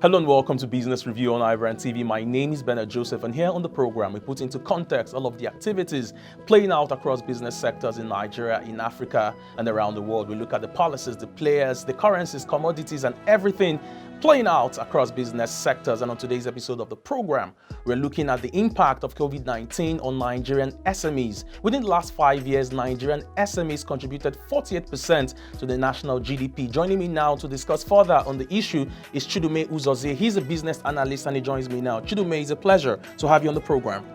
Hello and welcome to Business Review on iBrandTV. My name is Bernard Joseph, and here on the program we put into context all of the activities playing out across business sectors in Nigeria, in Africa and around the world. We look at the policies, the players, the currencies, commodities and everything playing out across business sectors. And on today's episode of the program, we're looking at the impact of COVID-19 on Nigerian SMEs. Within the last 5 years, Nigerian SMEs contributed 48% to the national GDP. Joining me now to discuss further on the issue is Chidume Uzozie. He's a business analyst and he joins me now. Chidume, it's a pleasure to have you on the program.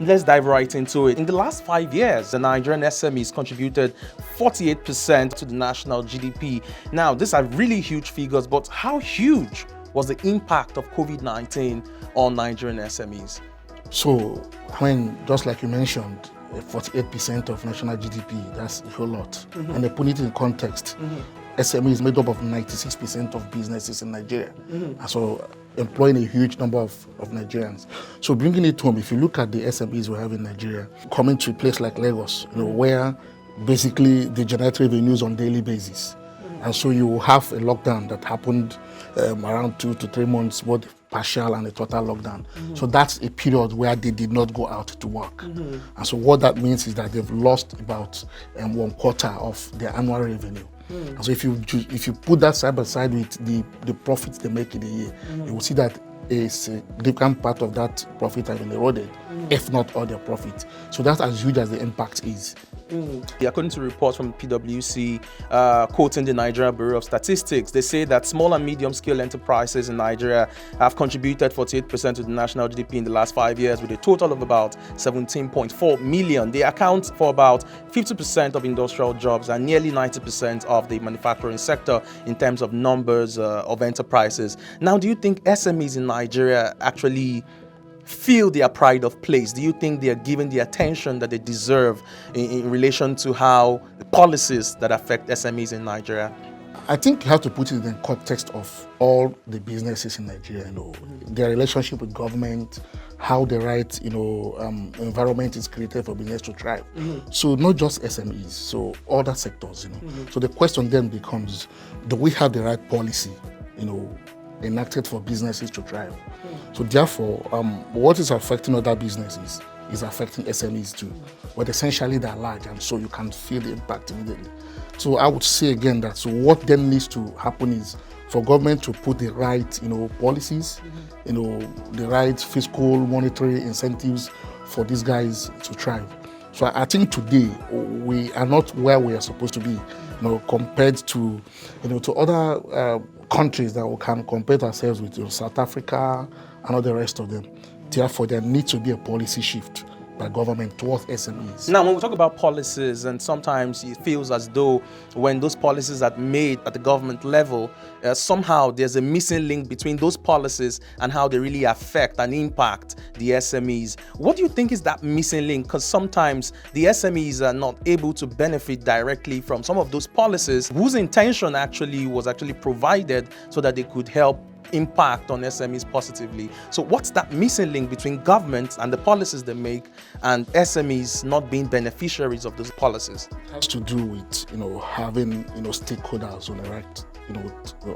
Let's dive right into it. In the last 5 years, the Nigerian SMEs contributed 48% to the national GDP. Now, these are really huge figures, but how huge was the impact of COVID-19 on Nigerian SMEs? So, just like you mentioned, 48% of national GDP, that's a whole lot. And they put it in context. SME is made up of 96% of businesses in Nigeria. And so employing a huge number of Nigerians. So bringing it home, if you look at the SMEs we have in Nigeria, coming to a place like Lagos, where basically they generate revenues on a daily basis. And so you have a lockdown that happened around 2 to 3 months, both partial and a total lockdown. So that's a period where they did not go out to work. And so what that means is that they've lost about 1/4 of their annual revenue. And so if you put that side by side with the profits they make in a year, you will see that a significant part of that profit has been eroded, if not all their profit. So that's as huge as the impact is. According to reports from PwC, quoting the Nigeria Bureau of Statistics, they say that small and medium-scale enterprises in Nigeria have contributed 48% to the national GDP in the last 5 years, with a total of about 17.4 million. They account for about 50% of industrial jobs and nearly 90% of the manufacturing sector in terms of numbers of enterprises. Now, do you think SMEs in Nigeria actually feel their pride of place? Do you think they are given the attention that they deserve in relation to how the policies that affect SMEs in Nigeria? I think you have to put it in the context of all the businesses in Nigeria, their relationship with government, how the right, environment is created for business to thrive. So not just SMEs, so other sectors, So the question then becomes, do we have the right policy, enacted for businesses to thrive? So therefore, what is affecting other businesses is affecting SMEs too. But essentially they're large, and so you can feel the impact immediately. So I would say again that what then needs to happen is for government to put the right, policies, the right fiscal, monetary incentives for these guys to thrive. So I think today we are not where we are supposed to be, compared to, to other countries that we can compare ourselves with, South Africa and all the rest of them. Therefore, there needs to be a policy shift by government towards SMEs. Now, when we talk about policies, and sometimes it feels as though when those policies are made at the government level, somehow there's a missing link between those policies and how they really affect and impact the SMEs. What do you think is that missing link? Because sometimes the SMEs are not able to benefit directly from some of those policies whose intention was actually provided so that they could help impact on SMEs positively. So what's that missing link between government and the policies they make and SMEs not being beneficiaries of those policies? It has to do with having stakeholders on the right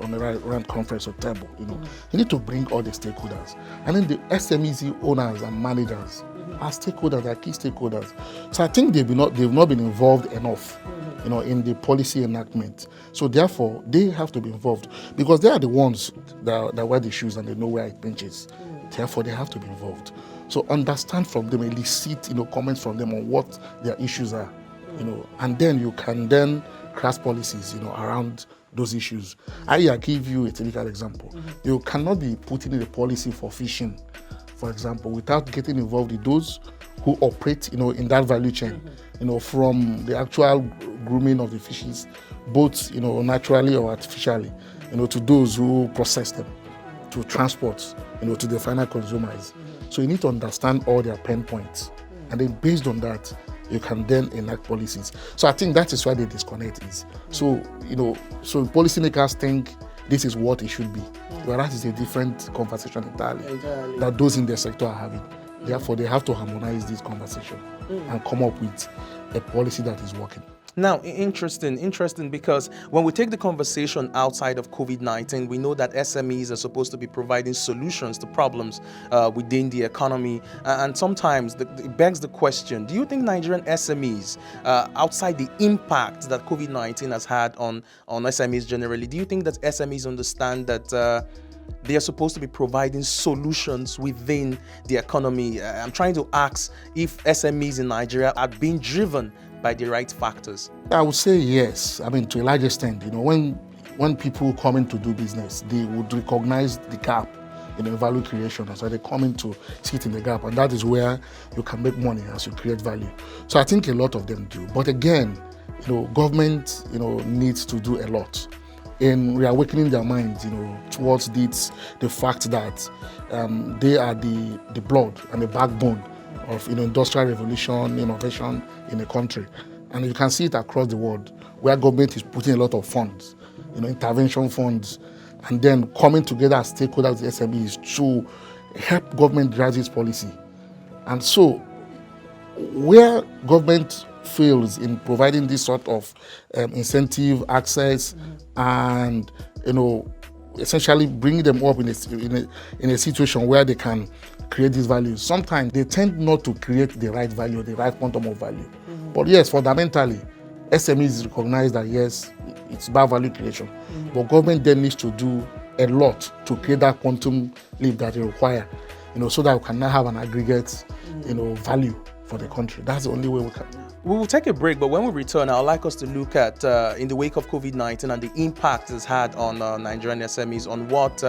on the right conference or table. You need to bring all the stakeholders, and then the SMEs owners and managers are stakeholders, are key stakeholders. So I think they've not been involved enough in the policy enactment. So therefore, they have to be involved because they are the ones that wear the shoes and they know where it pinches. Therefore, they have to be involved. So understand from them, elicit comments from them on what their issues are, and then you can then craft policies, around those issues. I give you a typical example. You cannot be putting in a policy for fishing, for example, without getting involved with those who operate, in that value chain, from the actual grooming of the fishes, both, naturally or artificially, to those who process them, to transport, to the final consumers. So you need to understand all their pain points, and then based on that, you can then enact policies. So I think that is why the disconnect is. So, so policymakers think this is what it should be, whereas it's a different conversation entirely that those in the sector are having. Therefore, they have to harmonize this conversation and come up with a policy that is working. Now, interesting, because when we take the conversation outside of COVID-19, we know that SMEs are supposed to be providing solutions to problems within the economy. And sometimes it begs the question, do you think Nigerian SMEs, outside the impact that COVID-19 has had on SMEs generally, do you think that SMEs understand that they are supposed to be providing solutions within the economy? I'm trying to ask if SMEs in Nigeria are being driven by the right factors. I would say yes. I mean, to a large extent, when people come in to do business, they would recognize the gap in value creation. So they come in to sit in the gap, and that is where you can make money as you create value. So I think a lot of them do. But again, government, needs to do a lot in reawakening their minds, towards the fact that they are the blood and the backbone of industrial revolution, innovation in a country. And you can see it across the world where government is putting a lot of funds, intervention funds, and then coming together as stakeholders, the SMEs, to help government drive this policy. And so where government fails in providing this sort of incentive, access, and essentially bringing them up in a situation where they can create these values, sometimes they tend not to create the right value, the right quantum of value. But yes, fundamentally, SMEs recognize that yes, it's about value creation. But government then needs to do a lot to create that quantum leap that they require, so that we can now have an aggregate, value for the country. That's the only way we can. We will take a break, but when we return, I'd like us to look at, in the wake of COVID-19 and the impact it's had on Nigerian SMEs, on what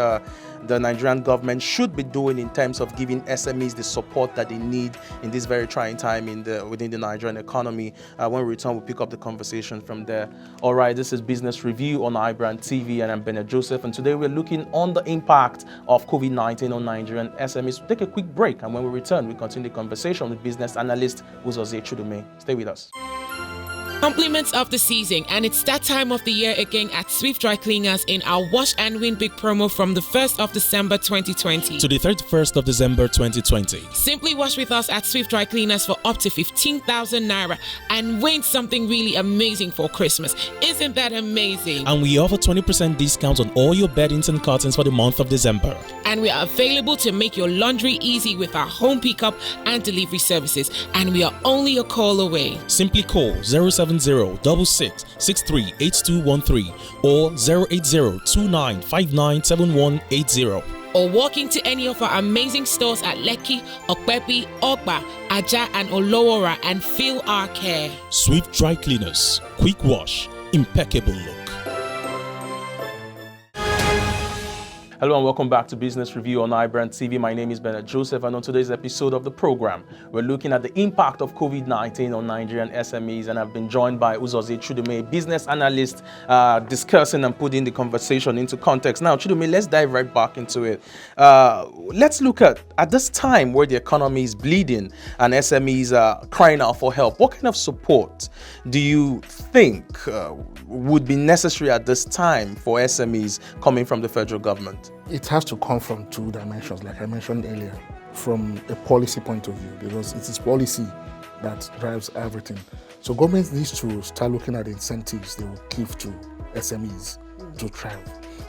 the Nigerian government should be doing in terms of giving SMEs the support that they need in this very trying time within the Nigerian economy. When we return, we'll pick up the conversation from there. All right, this is Business Review on iBrandTV, and I'm Bernard Joseph, and today we're looking on the impact of COVID-19 on Nigerian SMEs. We'll take a quick break, and when we return, we continue the conversation with business analyst Uzozie Chudume. Stay with us. Compliments of the season, and it's that time of the year again at Swift Dry Cleaners in our Wash and Win Big Promo from the 1st of December 2020 to the 31st of December 2020. Simply wash with us at Swift Dry Cleaners for up to 15,000 Naira and win something really amazing for Christmas. Isn't that amazing? And we offer 20% discount on all your beddings and curtains for the month of December. And we are available to make your laundry easy with our home pickup and delivery services. And we are only a call away. Simply call 070-6663-8213 or 080-2959-7180. Or walk into any of our amazing stores at Lekki, Okpepi, Ogba, Aja and Olowora and feel our care. Swift Dry Cleaners. Quick wash. Impeccable look. Hello and welcome back to Business Review on iBrandTV. My name is Bernard Joseph, and on today's episode of the program, we're looking at the impact of COVID-19 on Nigerian SMEs, and I've been joined by Uzozie Chudume, business analyst, discussing and putting the conversation into context. Now, Chudume, let's dive right back into it. Let's look at this time where the economy is bleeding and SMEs are crying out for help. What kind of support do you think would be necessary at this time for SMEs coming from the federal government? It has to come from two dimensions, like I mentioned earlier, from a policy point of view, because it is policy that drives everything. So government needs to start looking at the incentives they will give to SMEs to thrive.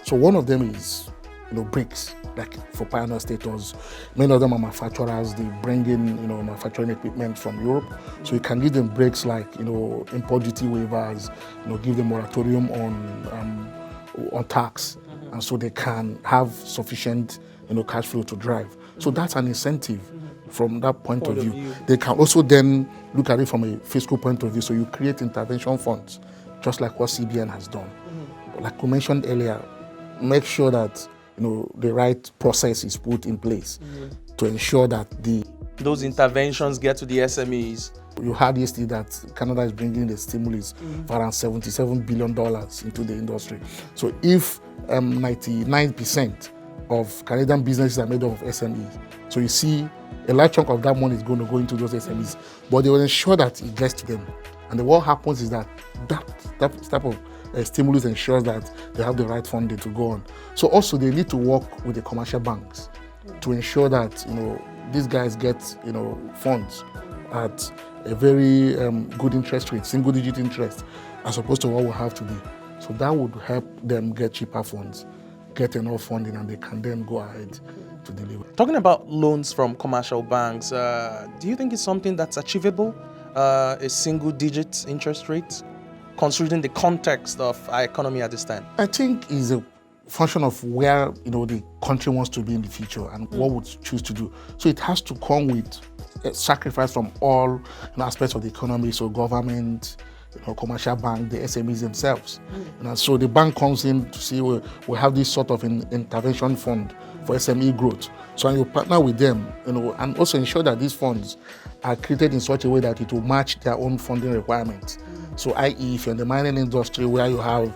So one of them is, bricks, like for pioneer status. Many of them are manufacturers. They bring in, manufacturing equipment from Europe. So you can give them breaks like, import duty waivers, give them moratorium on tax. And so they can have sufficient, cash flow to drive. So that's an incentive from that point of view. They can also then look at it from a fiscal point of view. So you create intervention funds, just like what CBN has done. Like we mentioned earlier, make sure that the right process is put in place to ensure that those interventions get to the SMEs. You heard yesterday that Canada is bringing the stimulus for around $77 billion into the industry. So if 99% of Canadian businesses are made up of SMEs, so you see a large chunk of that money is going to go into those SMEs, but they will ensure that it gets to them. And then what happens is that type of stimulus ensures that they have the right funding to go on. So also they need to work with the commercial banks to ensure that these guys get funds at a very good interest rate, single digit interest, as opposed to what we have today. So that would help them get cheaper funds, get enough funding, and they can then go ahead to deliver. Talking about loans from commercial banks, do you think it's something that's achievable, a single-digit interest rate, considering the context of our economy at this time? I think it's a function of where the country wants to be in the future and what would choose to do. So it has to come with a sacrifice from all aspects of the economy, so government, commercial bank, the SMEs themselves. And so the bank comes in to see we have this sort of intervention fund for SME growth. So you partner with them, and also ensure that these funds are created in such a way that it will match their own funding requirements. So i.e., if you're in the mining industry where you have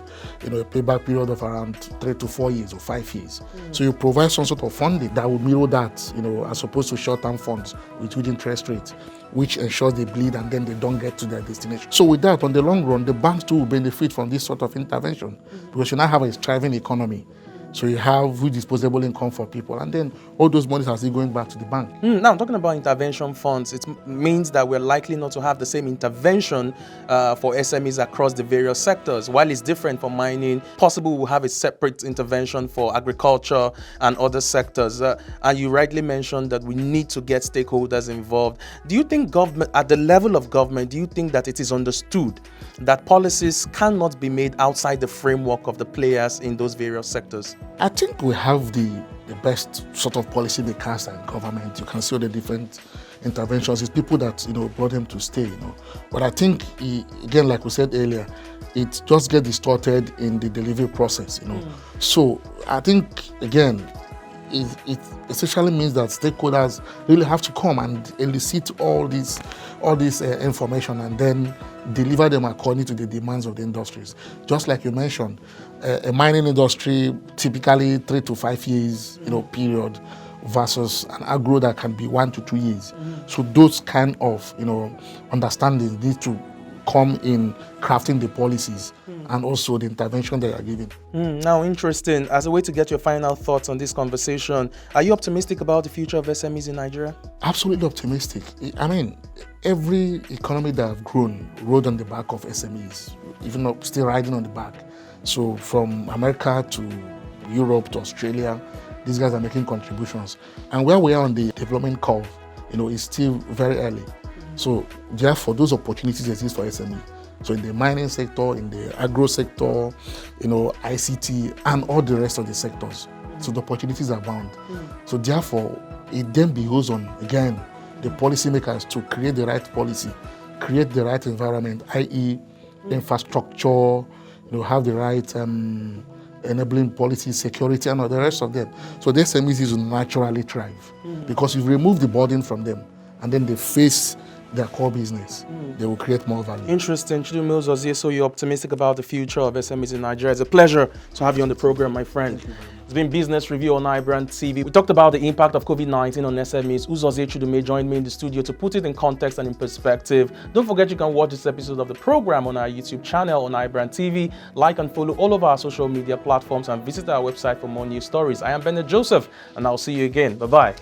a payback period of around 3 to 4 years or 5 years. So you provide some sort of funding that will mirror that, as opposed to short-term funds with huge interest rates, which ensures they bleed and then they don't get to their destination. So with that, on the long run, the banks too will benefit from this sort of intervention because you now have a thriving economy. So you have huge disposable income for people, and then all those monies are still going back to the bank. Now, I'm talking about intervention funds. It means that we're likely not to have the same intervention for SMEs across the various sectors. While it's different for mining, possible we'll have a separate intervention for agriculture and other sectors. And you rightly mentioned that we need to get stakeholders involved. Do you think government, at the level of government, do you think that it is understood that policies cannot be made outside the framework of the players in those various sectors? I think we have the best sort of policy makers and government. You can see all the different interventions. It's people that brought them to stay. But I think again, like we said earlier, it just gets distorted in the delivery process. So I think again, it essentially means that stakeholders really have to come and elicit all this information and then deliver them according to the demands of the industries. Just like you mentioned, a mining industry typically 3 to 5 years period versus an agro that can be 1 to 2 years. So those kind of understandings need to come in crafting the policies and also the intervention they are giving. Now, interesting. As a way to get your final thoughts on this conversation, are you optimistic about the future of SMEs in Nigeria? Absolutely optimistic. I mean, every economy that have grown rode on the back of SMEs, even though still riding on the back. So from America to Europe to Australia, these guys are making contributions. And where we are on the development curve, is still very early. So therefore, those opportunities exist for SME. So in the mining sector, in the agro sector, ICT, and all the rest of the sectors. So the opportunities are bound. So therefore, it then behoves on, again, the policymakers to create the right policy, create the right environment, i.e. infrastructure, have the right enabling policy, security, and all the rest of them. So the SMEs will naturally thrive because you've removed the burden from them and then they face their core business. They will create more value. Interesting. Chidumil Zozie, so you're optimistic about the future of SMEs in Nigeria. It's a pleasure to have you on the program, my friend. It's been Business Review on iBrandTV. We talked about the impact of COVID-19 on SMEs. Uzozie Chidumil joined me in the studio to put it in context and in perspective. Don't forget you can watch this episode of the program on our YouTube channel on iBrandTV. Like and follow all of our social media platforms and visit our website for more news stories. I am Bennett Joseph, and I'll see you again. Bye-bye.